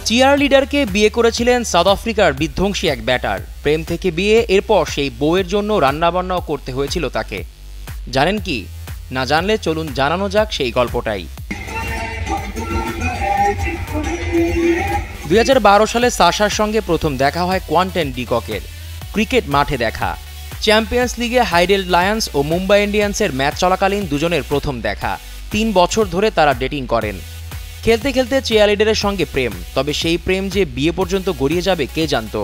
Chair লিডারকে বিয়ে করেছিলেন south আফ্রিকার বিধ্বংসী এক ব্যাটার। প্রেম থেকে বিয়ে, এরপর সেই বউয়ের জন্য রান্নাবান্নাও করতে হয়েছিল তাকে। জানেন কি? না জানলে চলুন জানানো যাক সেই গল্পটাই। 2012 সালে সাশার সঙ্গে প্রথম দেখা হয় কোয়ান্টন ডিককের। ক্রিকেট মাঠে দেখা। চ্যাম্পিয়ন্স লিগে হাইডেল লায়ন্স ও মুম্বাই ইন্ডিয়ান্সের ম্যাচ চলাকালীন দুজনের প্রথম দেখা। 3 বছর ধরে তারা ডেটিং করেন। খেলতে খেলতে চিয়ারলিডারের সঙ্গে প্রেম, তবে সেই প্রেম যে বিয়ে পর্যন্ত গড়িয়ে যাবে কে জানত।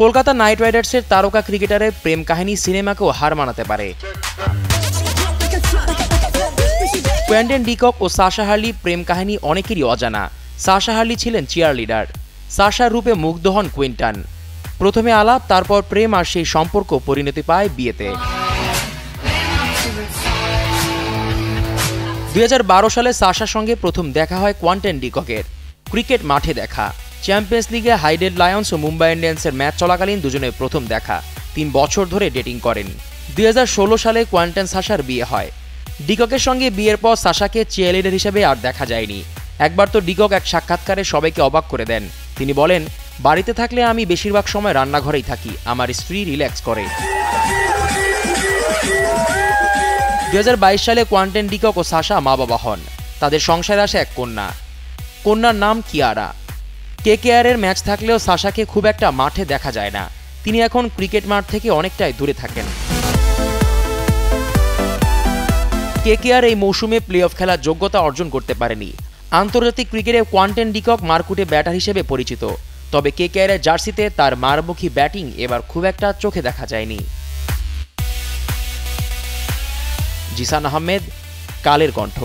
কলকাতা নাইট রাইডার্সের তারকা ক্রিকেটারের প্রেম কাহিনী সিনেমাকেও হার মানাতে পারে। কোয়ান্টন ডিকক ও সাশা হার্লি প্রেম কাহিনী অনেকেরই অজানা। সাশা হার্লি ছিলেন চিয়ারলিডার। সাশার রূপে মুগ্ধ হন কুইন্টন। প্রথমে আলাপ, তারপর প্রেম, আর সেই সম্পর্ক পরিণতি পায় বিয়েতে। 2012 সালে সাশার সঙ্গে প্রথম দেখা হয় কোয়ান্টন ডিককের। ক্রিকেট মাঠে দেখা। চ্যাম্পিয়ন্স লিগে হাইডেল লায়ন্স ও মুম্বাই ইন্ডিয়ান্সের ম্যাচ চলাকালীন দুজনের প্রথম দেখা। 3 বছর ধরে ডেটিং করেন। 2016 সালে কোয়ান্টন সাশার বিয়ে হয়। ডিককের সঙ্গে বিয়ের পর সাশাকে চিয়ারলিডার হিসেবে আর দেখা যায়নি। একবার তো ডিকক এক সাক্ষাৎকারে সবাইকে অবাক করে দেন। তিনি বলেন, বাড়িতে থাকলে আমি বেশিরভাগ সময় রান্নাঘরেই থাকি, আমার স্ত্রী রিল্যাক্স করে। 2022 সালে কোয়ান্টন ডিকক ও সাশা মা বাবা হন। তাদের সংসারে আসে এক কন্যা। কন্যার নাম কিয়ারা। কেকেআরের ম্যাচ থাকলেও সাশাকে খুব একটা মাঠে দেখা যায় না। তিনি এখন ক্রিকেট মাঠ থেকে অনেকটাই দূরে থাকেন। কেকেআর এই মৌসুমে প্লে অফ খেলার যোগ্যতা অর্জন করতে পারেনি। আন্তর্জাতিক ক্রিকেটে কোয়ান্টন ডিকক মারকুটে ব্যাটার হিসেবে পরিচিত, তবে কেকেআরের জার্সিতে তার মারমুখী ব্যাটিং এবার খুব একটা চোখে দেখা যায়নি। জিসান আহমেদ, কালের কণ্ঠ।